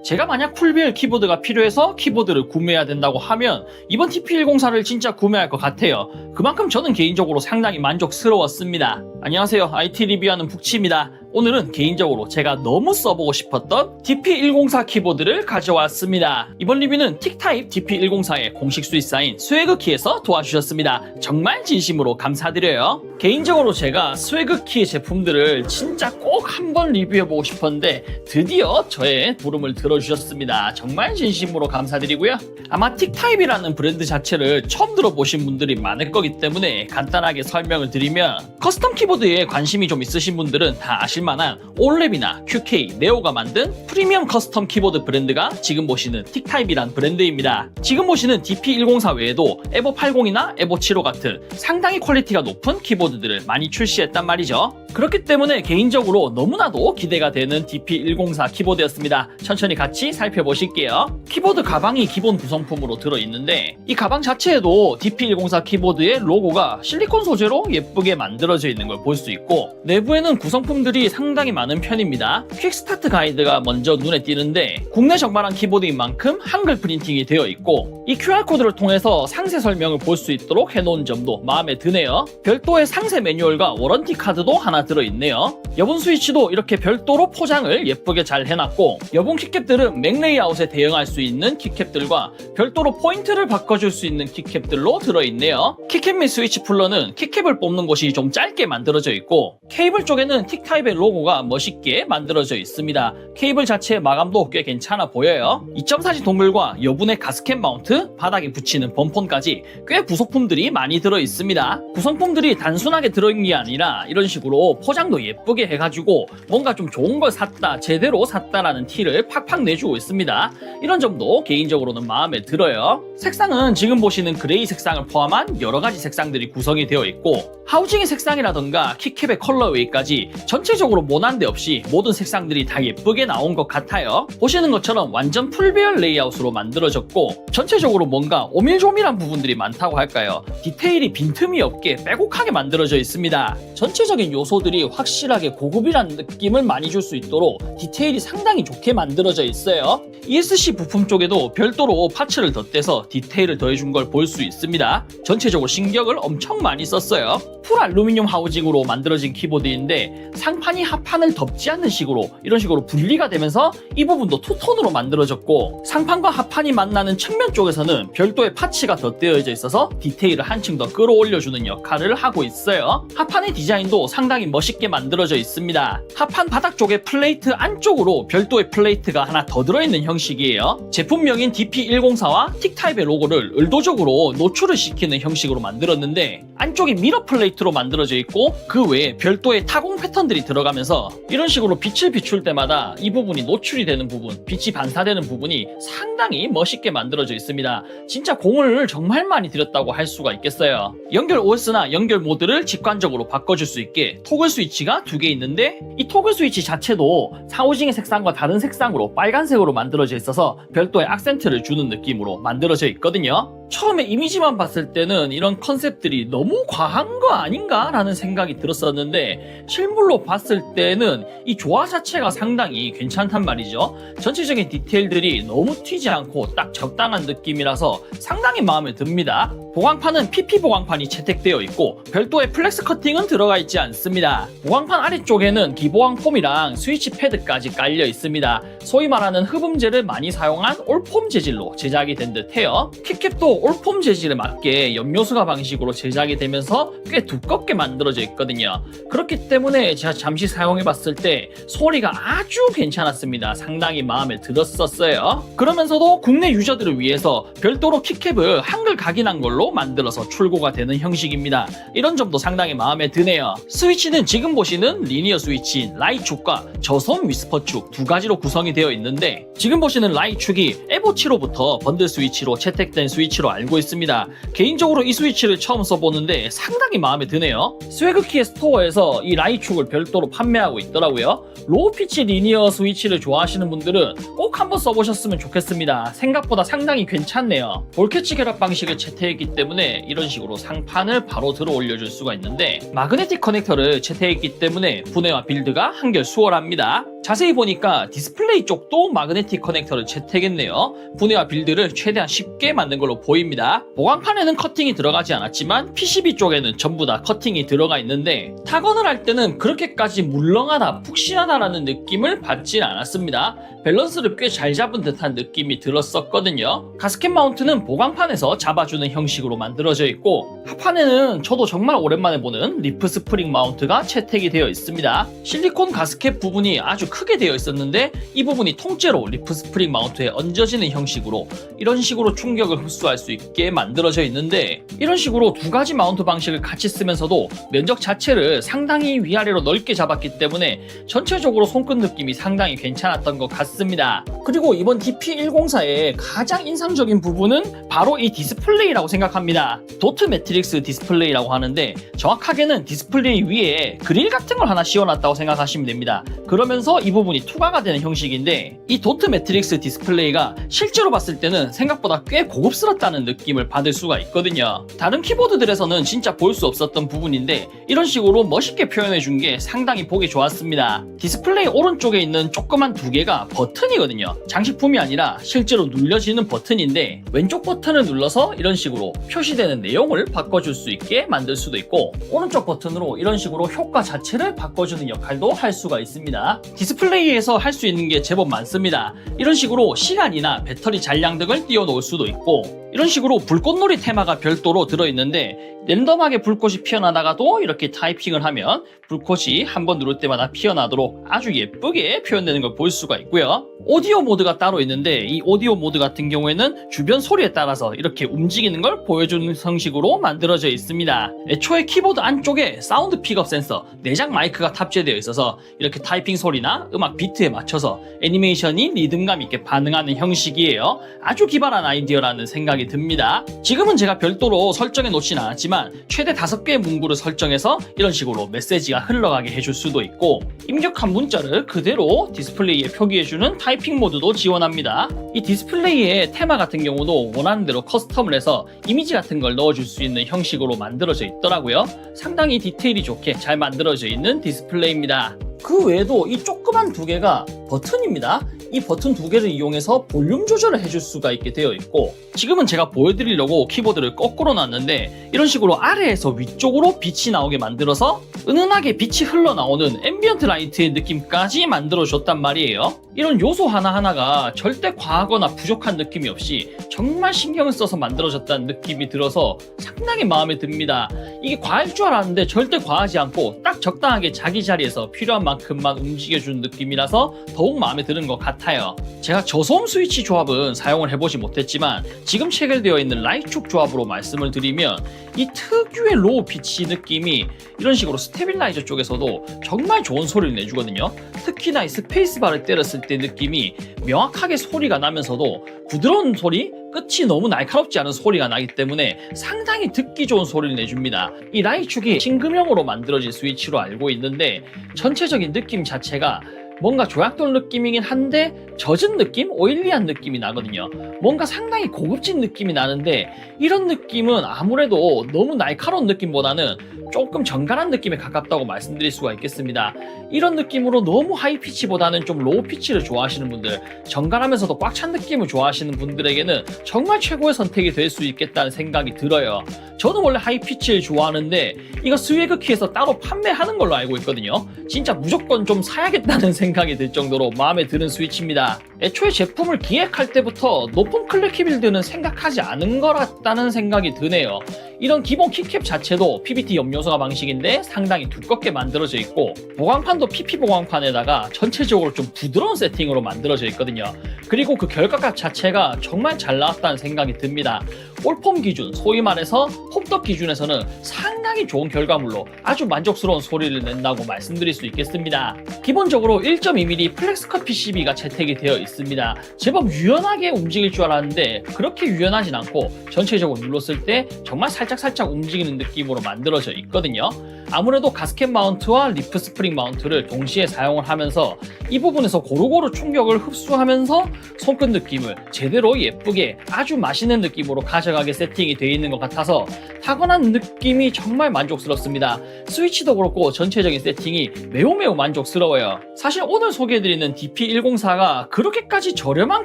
제가 만약 풀비엘 키보드가 필요해서 키보드를 구매해야 된다고 하면 이번 TP104를 진짜 구매할 것 같아요. 그만큼 저는 개인적으로 상당히 만족스러웠습니다. 안녕하세요, IT 리뷰하는 북치입니다. 오늘은 개인적으로 제가 너무 써보고 싶었던 TP104 키보드를 가져왔습니다. 이번 리뷰는 틱타입 TP104의 공식 수입사인 스웨그키에서 도와주셨습니다. 정말 진심으로 감사드려요. 개인적으로 제가 스웨그키 제품들을 진짜 꼭 한번 리뷰해보고 싶었는데 드디어 저의 부름을 들어주셨습니다. 정말 진심으로 감사드리고요. 아마 틱타입이라는 브랜드 자체를 처음 들어보신 분들이 많을 거기 때문에 간단하게 설명을 드리면, 커스텀 키보드에 관심이 좀 있으신 분들은 다 아실만한 올랩이나 QK, 네오가 만든 프리미엄 커스텀 키보드 브랜드가 지금 보시는 틱타입이란 브랜드입니다. 지금 보시는 DP104 외에도 에보 80이나 에보 75 같은 상당히 퀄리티가 높은 키보드들을 많이 출시했단 말이죠. 그렇기 때문에 개인적으로 너무나도 기대가 되는 DP104 키보드였습니다. 천천히 같이 살펴보실게요. 키보드 가방이 기본 구성품으로 들어있는데, 이 가방 자체에도 DP104 키보드의 로고가 실리콘 소재로 예쁘게 만들어져 있는 걸 볼 수 있고, 내부에는 구성품들이 상당히 많은 편입니다. 퀵스타트 가이드가 먼저 눈에 띄는데, 국내 적발한 키보드인 만큼 한글 프린팅이 되어 있고, 이 QR코드를 통해서 상세 설명을 볼 수 있도록 해놓은 점도 마음에 드네요. 별도의 상세 매뉴얼과 워런티 카드도 하나 들어있네요. 여분 스위치도 이렇게 별도로 포장을 예쁘게 잘 해놨고, 여분 키캡들은 맥 레이아웃에 대응할 수 있는 키캡들과 별도로 포인트를 바꿔줄 수 있는 키캡들로 들어있네요. 키캡 및 스위치 풀러는 키캡을 뽑는 곳이 좀 짧게 만들어져 있고, 케이블 쪽에는 틱타입의 로고가 멋있게 만들어져 있습니다. 케이블 자체의 마감도 꽤 괜찮아 보여요. 2.4G 동글과 여분의 가스켓 마운트, 바닥에 붙이는 범폰까지 꽤 부속품들이 많이 들어있습니다. 구성품들이 단순하게 들어있는 게 아니라 이런 식으로 포장도 예쁘게 해가지고 뭔가 좀 좋은 걸 샀다, 제대로 샀다라는 티를 팍팍 내주고 있습니다. 이런 점도 개인적으로는 마음에 들어요. 색상은 지금 보시는 그레이 색상을 포함한 여러가지 색상들이 구성이 되어 있고, 하우징의 색상이라던가 키캡의 컬러웨이까지 전체적으로 모난 데 없이 모든 색상들이 다 예쁘게 나온 것 같아요. 보시는 것처럼 완전 풀배열 레이아웃으로 만들어졌고, 전체적으로 뭔가 오밀조밀한 부분들이 많다고 할까요? 디테일이 빈틈이 없게 빼곡하게 만들어져 있습니다. 전체적인 요소들이 확실하게 고급이라는 느낌을 많이 줄 수 있도록 디테일이 상당히 좋게 만들어져 있어요. ESC 부품 쪽에도 별도로 파츠를 덧대서 디테일을 더해준 걸 볼 수 있습니다. 전체적으로 신경을 엄청 많이 썼어요. 풀 알루미늄 하우징으로 만들어진 키보드인데, 상판이 하판을 덮지 않는 식으로 이런 식으로 분리가 되면서 이 부분도 투톤으로 만들어졌고, 상판과 하판이 만나는 측면 쪽에서는 별도의 파츠가 덧대어져 있어서 디테일을 한층 더 끌어올려주는 역할을 하고 있어요. 하판의 디자인도 상당히 멋있게 만들어져 있습니다. 하판 바닥 쪽에 플레이트 안쪽으로 별도의 플레이트가 하나 더 들어있는 형식이에요. 제품명인 DP104와 틱타입의 로고를 의도적으로 노출을 시키는 형식으로 만들었는데, 안쪽이 미러 플레이트로 만들어져 있고, 그 외에 별도의 타공 패턴들이 들어가면서 이런 식으로 빛을 비출 때마다 이 부분이 노출이 되는 부분, 빛이 반사되는 부분이 상당히 멋있게 만들어져 있습니다. 진짜 공을 정말 많이 들였다고 할 수가 있겠어요. 연결 OS나 연결 모드를 직관적으로 바꿔줄 수 있게 토글 스위치가 두 개 있는데, 이 토글 스위치 자체도 하우징의 색상과 다른 색상으로 빨간색으로 만들어져 있어서 별도의 악센트를 주는 느낌으로 만들어져 있거든요. 처음에 이미지만 봤을 때는 이런 컨셉들이 너무 과한 거 아닌가 라는 생각이 들었었는데, 실물로 봤을 때는 이 조화 자체가 상당히 괜찮단 말이죠. 전체적인 디테일들이 너무 튀지 않고 딱 적당한 느낌이라서 상당히 마음에 듭니다. 보강판은 PP 보강판이 채택되어 있고, 별도의 플렉스 커팅은 들어가 있지 않습니다. 보강판 아래쪽에는 기보강 폼이랑 스위치 패드까지 깔려 있습니다. 소위 말하는 흡음재를 많이 사용한 올폼 재질로 제작이 된 듯해요. 키캡도 올폼 재질에 맞게 연묘수가 방식으로 제작이 되면서 꽤 두껍게 만들어져 있거든요. 그렇기 때문에 제가 잠시 사용해봤을 때 소리가 아주 괜찮았습니다. 상당히 마음에 들었었어요. 그러면서도 국내 유저들을 위해서 별도로 키캡을 한글 각인한 걸로 만들어서 출고가 되는 형식입니다. 이런 점도 상당히 마음에 드네요. 스위치는 지금 보시는 리니어 스위치인 라이축과 저소음 위스퍼축 두 가지로 구성이 되어 있는데, 지금 보시는 라이축이 에보 75부터 번들 스위치로 채택된 스위치로 스위치로 알고 있습니다. 개인적으로 이 스위치를 처음 써보는데 상당히 마음에 드네요. 스웨그키의 스토어에서 이 라이축을 별도로 판매하고 있더라고요. 로우 피치 리니어 스위치를 좋아하시는 분들은 꼭 한번 써보셨으면 좋겠습니다. 생각보다 상당히 괜찮네요. 볼캐치 결합 방식을 채택했기 때문에 이런 식으로 상판을 바로 들어 올려줄 수가 있는데, 마그네틱 커넥터를 채택했기 때문에 분해와 빌드가 한결 수월합니다. 자세히 보니까 디스플레이 쪽도 마그네틱 커넥터를 채택했네요. 분해와 빌드를 최대한 쉽게 만든 걸로 보입니다. 보강판에는 커팅이 들어가지 않았지만 PCB 쪽에는 전부 다 커팅이 들어가 있는데, 타건을 할 때는 그렇게까지 물렁하다, 푹신하다라는 느낌을 받진 않았습니다. 밸런스를 꽤 잘 잡은 듯한 느낌이 들었었거든요. 가스켓 마운트는 보강판에서 잡아주는 형식으로 만들어져 있고, 하판에는 저도 정말 오랜만에 보는 리프 스프링 마운트가 채택이 되어 있습니다. 실리콘 가스켓 부분이 아주 크게 되어 있었는데 이 부분이 통째로 리프 스프링 마운트에 얹어지는 형식으로 이런 식으로 충격을 흡수할 수 있게 만들어져 있는데, 이런 식으로 두 가지 마운트 방식을 같이 쓰면서도 면적 자체를 상당히 위아래로 넓게 잡았기 때문에 전체적으로 손끝 느낌이 상당히 괜찮았던 것 같습니다. 그리고 이번 DP104의 가장 인상적인 부분은 바로 이 디스플레이라고 생각합니다. 도트 매트릭스 디스플레이라고 하는데, 정확하게는 디스플레이 위에 그릴 같은 걸 하나 씌워놨다고 생각하시면 됩니다. 그러면서 이 부분이 투과가 되는 형식인데, 이 도트 매트릭스 디스플레이가 실제로 봤을 때는 생각보다 꽤 고급스럽다는 느낌을 받을 수가 있거든요. 다른 키보드들에서는 진짜 볼 수 없었던 부분인데 이런 식으로 멋있게 표현해준 게 상당히 보기 좋았습니다. 디스플레이 오른쪽에 있는 조그만 두 개가 버튼이거든요. 장식품이 아니라 실제로 눌려지는 버튼인데, 왼쪽 버튼을 눌러서 이런 식으로 표시되는 내용을 바꿔줄 수 있게 만들 수도 있고, 오른쪽 버튼으로 이런 식으로 효과 자체를 바꿔주는 역할도 할 수가 있습니다. 디스플레이에서 할 수 있는 게 제법 많습니다. 이런 식으로 시간이나 배터리 잔량 등을 띄워놓을 수도 있고, 이런 식으로 불꽃놀이 테마가 별도로 들어있는데 랜덤하게 불꽃이 피어나다가도 이렇게 타이핑을 하면 불꽃이 한번 누를 때마다 피어나도록 아주 예쁘게 표현되는 걸 볼 수가 있고요. 오디오 모드가 따로 있는데 이 오디오 모드 같은 경우에는 주변 소리에 따라서 이렇게 움직이는 걸 보여주는 형식으로 만들어져 있습니다. 애초에 키보드 안쪽에 사운드 픽업 센서, 내장 마이크가 탑재되어 있어서 이렇게 타이핑 소리나 음악 비트에 맞춰서 애니메이션이 리듬감 있게 반응하는 형식이에요. 아주 기발한 아이디어라는 생각이 듭니다. 지금은 제가 별도로 설정해 놓진 않았지만 최대 5개의 문구를 설정해서 이런 식으로 메시지가 흘러가게 해줄 수도 있고, 입력한 문자를 그대로 디스플레이에 표기해주는 타이핑 모드도 지원합니다. 이 디스플레이의 테마 같은 경우도 원하는 대로 커스텀을 해서 이미지 같은 걸 넣어줄 수 있는 형식으로 만들어져 있더라고요. 상당히 디테일이 좋게 잘 만들어져 있는 디스플레이입니다. 그 외에도 이 조그만 두 개가 버튼입니다. 이 버튼 두 개를 이용해서 볼륨 조절을 해줄 수가 있게 되어 있고, 지금은 제가 보여드리려고 키보드를 거꾸로 놨는데 이런 식으로 아래에서 위쪽으로 빛이 나오게 만들어서 은은하게 빛이 흘러나오는 앰비언트 라이트의 느낌까지 만들어줬단 말이에요. 이런 요소 하나하나가 절대 과하거나 부족한 느낌이 없이 정말 신경을 써서 만들어졌다는 느낌이 들어서 상당히 마음에 듭니다. 이게 과할 줄 알았는데 절대 과하지 않고 딱 적당하게 자기 자리에서 필요한 만큼만 움직여주는 느낌이라서 더욱 마음에 드는 것 같아요. 제가 저소음 스위치 조합은 사용을 해보지 못했지만 지금 체결되어 있는 라이축 조합으로 말씀을 드리면 이 특유의 로우 피치 느낌이 이런 식으로 스테빌라이저 쪽에서도 정말 좋은 소리를 내주거든요. 특히나 이 스페이스바를 때렸을 때 느낌이 명확하게 소리가 나면서도 부드러운 소리, 끝이 너무 날카롭지 않은 소리가 나기 때문에 상당히 듣기 좋은 소리를 내줍니다. 이 라이축이 싱금형으로 만들어진 스위치로 알고 있는데 전체적인 느낌 자체가 뭔가 조약돌 느낌이긴 한데 젖은 느낌? 오일리한 느낌이 나거든요. 뭔가 상당히 고급진 느낌이 나는데 이런 느낌은 아무래도 너무 날카로운 느낌보다는 조금 정갈한 느낌에 가깝다고 말씀드릴 수가 있겠습니다. 이런 느낌으로 너무 하이 피치보다는 좀 로우 피치를 좋아하시는 분들, 정갈하면서도 꽉 찬 느낌을 좋아하시는 분들에게는 정말 최고의 선택이 될 수 있겠다는 생각이 들어요. 저는 원래 하이 피치를 좋아하는데 이거 스웨그키에서 따로 판매하는 걸로 알고 있거든요. 진짜 무조건 좀 사야겠다는 생각이 들 정도로 마음에 드는 스위치입니다. 애초에 제품을 기획할 때부터 높은 클래키 빌드는 생각하지 않은 것 같다는 생각이 드네요. 이런 기본 키캡 자체도 PBT 염료소가 방식인데 상당히 두껍게 만들어져 있고, 보강판도 PP 보강판에다가 전체적으로 좀 부드러운 세팅으로 만들어져 있거든요. 그리고 그 결과값 자체가 정말 잘 나왔다는 생각이 듭니다. 올폼 기준, 소위 말해서 홈떡 기준에서는 상당히 좋은 결과물로 아주 만족스러운 소리를 낸다고 말씀드릴 수 있겠습니다. 기본적으로 1.2mm 플렉스컷 PCB가 채택이 되어 있습니다. 제법 유연하게 움직일 줄 알았는데 그렇게 유연하진 않고 전체적으로 눌렀을 때 정말 살짝살짝 움직이는 느낌으로 만들어져 있거든요. 아무래도 가스켓 마운트와 리프 스프링 마운트를 동시에 사용을 하면서 이 부분에서 고루고루 충격을 흡수하면서 손끝 느낌을 제대로 예쁘게 아주 맛있는 느낌으로 가져가게 세팅이 되어 있는 것 같아서 타건한 느낌이 정말 만족스럽습니다. 스위치도 그렇고 전체적인 세팅이 매우 만족스러워요. 사실 오늘 소개해드리는 DP104가 그렇게까지 저렴한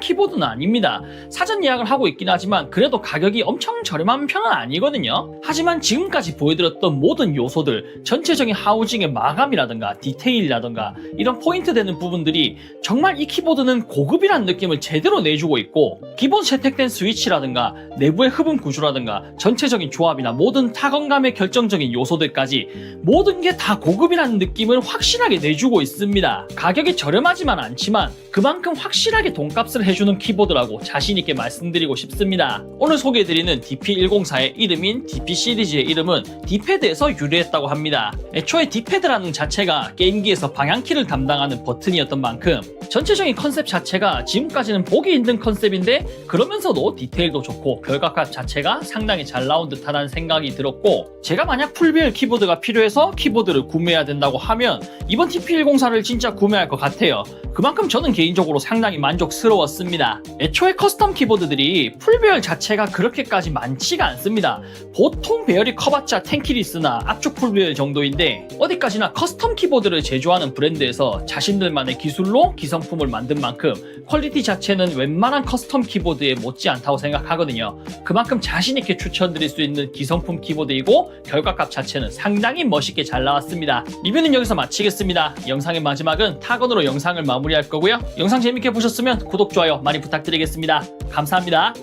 키보드는 아닙니다. 사전 예약을 하고 있긴 하지만 그래도 가격이 엄청 저렴한 편은 아니거든요. 하지만 지금까지 보여드렸던 모든 요소들, 전체적인 하우징의 마감이라든가 디테일이라든가 이런 포인트 되는 부분들이 정말 이 키보드는 고급이라는 느낌을 제대로 내주고 있고, 기본 채택된 스위치라든가 내부의 흡음 구조라든가 전체적인 조합이나 모든 타건감의 결정적인 요소들까지 모든 게 다 고급이라는 느낌을 확실하게 내주고 있습니다. 가격이 저렴하지만 않지만 그만큼 확실하게 돈값을 해주는 키보드라고 자신있게 말씀드리고 싶습니다. 오늘 소개해드리는 DP104의 이름인 DP 시리즈의 이름은 D패드에서 유래했다고 합니다. 애초에 D패드라는 자체가 게임기에서 방향키를 담당하는 버튼이었던 만큼 전체적인 컨셉 자체가 지금까지는 보기 힘든 컨셉인데 그러면서도 디테일도 좋고 결과값 자체가 상당히 잘 나온 듯하다는 생각이 들었고, 제가 만약 풀비엘 키보드가 필요해서 키보드를 구매해야 된다고 하면 이번 DP104를 진짜 구매할 것 같아요. 그만큼 저는 개인적으로 상당히 만족스러웠습니다. 애초에 커스텀 키보드들이 풀배열 자체가 그렇게까지 많지가 않습니다. 보통 배열이 커봤자 텐키리스나 압축 풀배열 정도인데 어디까지나 커스텀 키보드를 제조하는 브랜드에서 자신들만의 기술로 기성품을 만든 만큼 퀄리티 자체는 웬만한 커스텀 키보드에 못지않다고 생각하거든요. 그만큼 자신있게 추천드릴 수 있는 기성품 키보드이고 결과값 자체는 상당히 멋있게 잘 나왔습니다. 리뷰는 여기서 마치겠습니다. 영상의 마지막은 타건으로 영상을 마무리할 거고요. 영상 재밌게 보셨으면 구독, 좋아요 많이 부탁드리겠습니다. 감사합니다.